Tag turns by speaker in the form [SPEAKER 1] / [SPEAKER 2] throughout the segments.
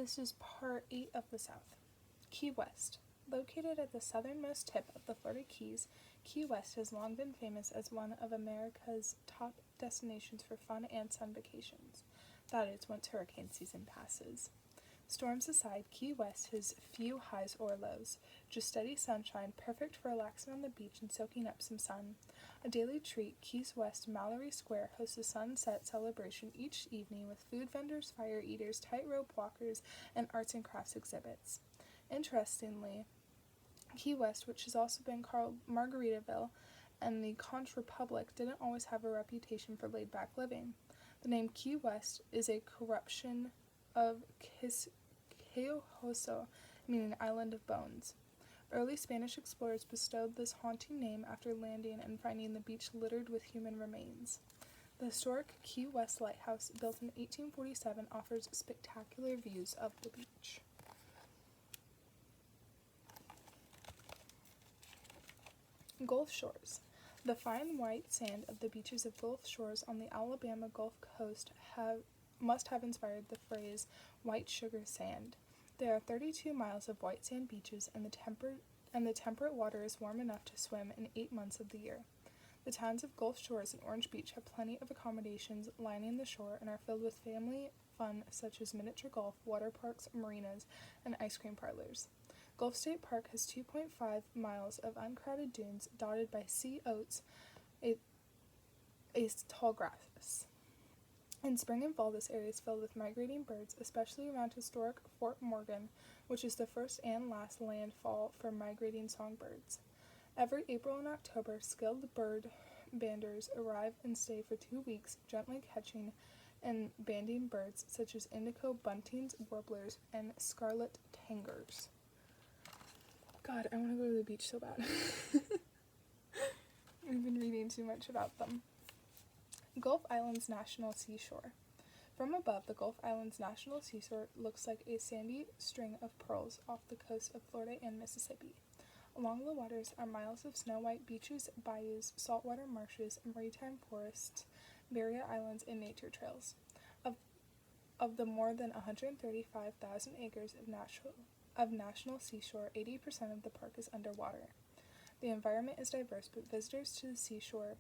[SPEAKER 1] This is part 8 of the South. Key West. Located at the southernmost tip of the Florida Keys, Key West has long been famous as one of America's top destinations for fun and sun vacations. That is, once hurricane season passes. Storms aside, Key West has few highs or lows, just steady sunshine, perfect for relaxing on the beach and soaking up some sun. A daily treat, Keys West Mallory Square hosts a sunset celebration each evening with food vendors, fire eaters, tightrope walkers, and arts and crafts exhibits. Interestingly, Key West, which has also been called Margaritaville and the Conch Republic, didn't always have a reputation for laid-back living. The name Key West is a corruption of Keohoso, meaning Island of Bones. Early Spanish explorers bestowed this haunting name after landing and finding the beach littered with human remains. The historic Key West Lighthouse, built in 1847, offers spectacular views of the beach. Gulf Shores. The fine white sand of the beaches of Gulf Shores on the Alabama Gulf Coast must have inspired the phrase white sugar sand. There are 32 miles of white sand beaches, and the temperate water is warm enough to swim in 8 months of the year. The towns of Gulf Shores and Orange Beach have plenty of accommodations lining the shore and are filled with family fun such as miniature golf, water parks, marinas, and ice cream parlors. Gulf State Park has 2.5 miles of uncrowded dunes dotted by sea oats, a tall grass. In spring and fall, this area is filled with migrating birds, especially around historic Fort Morgan, which is the first and last landfall for migrating songbirds. Every April and October, skilled bird banders arrive and stay for 2 weeks, gently catching and banding birds such as indigo buntings, warblers, and scarlet tangers. God, I want to go to the beach so bad. I've been reading too much about them. Gulf Islands National Seashore. From above, the Gulf Islands National Seashore looks like a sandy string of pearls off the coast of Florida and Mississippi. Along the waters are miles of snow-white beaches, bayous, saltwater marshes, maritime forests, barrier islands, and nature trails. Of the more than 135,000 acres of national seashore, 80% of the park is underwater. The environment is diverse, but visitors to the seashore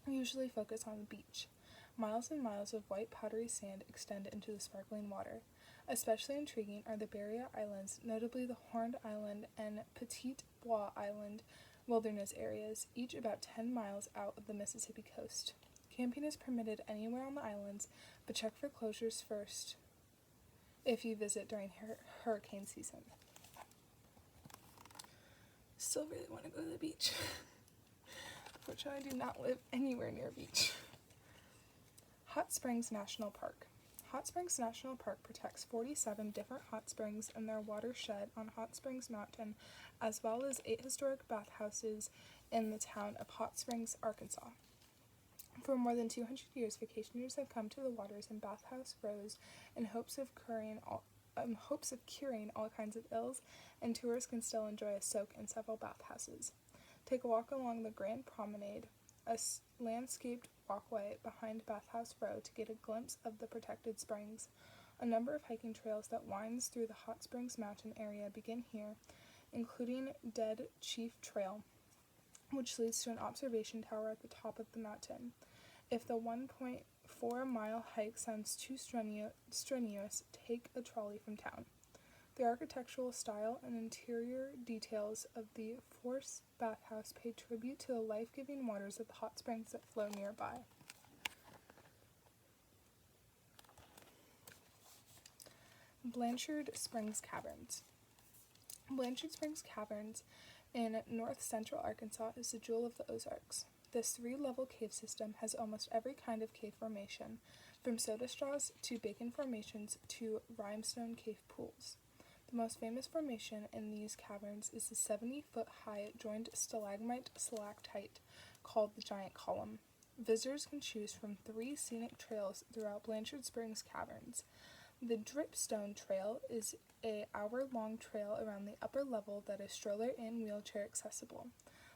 [SPEAKER 1] usually focus on the beach. Miles and miles of white powdery sand extend into the sparkling water. Especially intriguing are the barrier islands, notably the Horned Island and Petit Bois Island wilderness areas, each about 10 miles out of the Mississippi coast. Camping is permitted anywhere on the islands, but check for closures first if you visit during hurricane season. Still really want to go to the beach. Unfortunately, I do not live anywhere near a beach. Hot Springs National Park. Hot Springs National Park protects 47 different hot springs and their watershed on Hot Springs Mountain, as well as 8 historic bathhouses in the town of Hot Springs, Arkansas. For more than 200 years, vacationers have come to the waters in Bathhouse Rows in hopes of curing all kinds of ills, and tourists can still enjoy a soak in several bathhouses. Take a walk along the Grand Promenade, a landscaped walkway behind Bathhouse Row, to get a glimpse of the protected springs. A number of hiking trails that winds through the Hot Springs Mountain area begin here, including Dead Chief Trail, which leads to an observation tower at the top of the mountain. If the 1.4-mile hike sounds too strenuous, take a trolley from town. The architectural style and interior details of the Force Bathhouse pay tribute to the life-giving waters of the hot springs that flow nearby. Blanchard Springs Caverns. Blanchard Springs Caverns in north-central Arkansas is the jewel of the Ozarks. This 3-level cave system has almost every kind of cave formation, from soda straws to bacon formations to rhinestone cave pools. The most famous formation in these caverns is the 70-foot-high joined stalagmite-stalactite called the Giant Column. Visitors can choose from 3 scenic trails throughout Blanchard Springs Caverns. The Dripstone Trail is an hour-long trail around the upper level that is stroller and wheelchair accessible.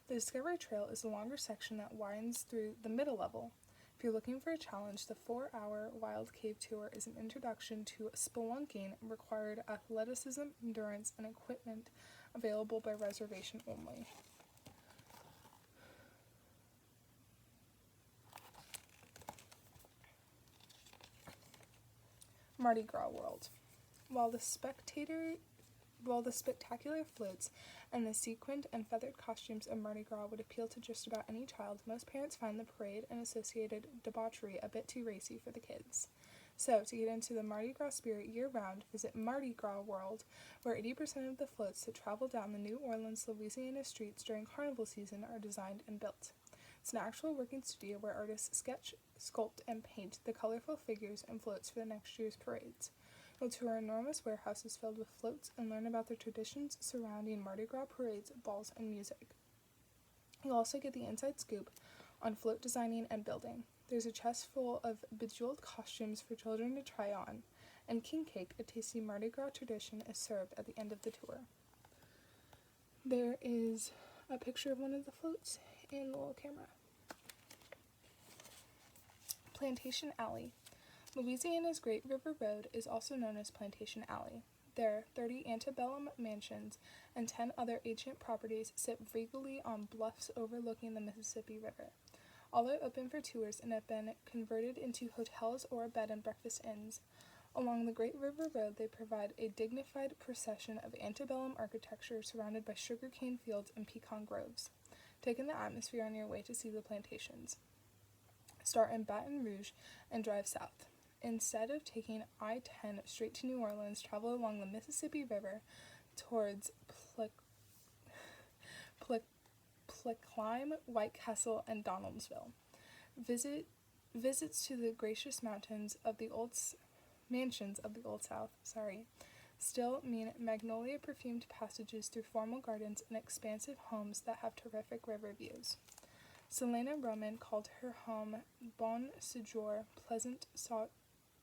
[SPEAKER 1] The Discovery Trail is a longer section that winds through the middle level. If you're looking for a challenge, the 4-hour Wild Cave Tour is an introduction to spelunking, required athleticism, endurance, and equipment, available by reservation only. Mardi Gras World. While the spectacular floats and the sequined and feathered costumes of Mardi Gras would appeal to just about any child, most parents find the parade and associated debauchery a bit too racy for the kids. So, to get into the Mardi Gras spirit year-round, visit Mardi Gras World, where 80% of the floats that travel down the New Orleans, Louisiana streets during carnival season are designed and built. It's an actual working studio where artists sketch, sculpt, and paint the colorful figures and floats for the next year's parades. You'll tour enormous warehouses filled with floats and learn about the traditions surrounding Mardi Gras parades, balls, and music. You'll also get the inside scoop on float designing and building. There's a chest full of bejeweled costumes for children to try on, and king cake, a tasty Mardi Gras tradition, is served at the end of the tour. There is a picture of one of the floats in the little camera. Plantation Alley. Louisiana's Great River Road is also known as Plantation Alley. There, 30 antebellum mansions and 10 other ancient properties sit regally on bluffs overlooking the Mississippi River. All are open for tours and have been converted into hotels or bed and breakfast inns. Along the Great River Road, they provide a dignified procession of antebellum architecture surrounded by sugarcane fields and pecan groves. Take in the atmosphere on your way to see the plantations. Start in Baton Rouge and drive south. Instead of taking I-10 straight to New Orleans, travel along the Mississippi River towards Plecline, White Castle, and Donaldsville. Visits to the gracious mansions of the Old South, still mean magnolia-perfumed passages through formal gardens and expansive homes that have terrific river views. Selena Roman called her home Bon Séjour, pleasant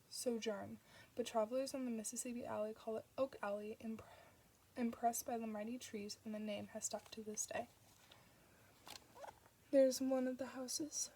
[SPEAKER 1] sojourn, but travelers on the Mississippi Alley call it Oak Alley, impressed by the mighty trees, and the name has stuck to this day. There's one of the houses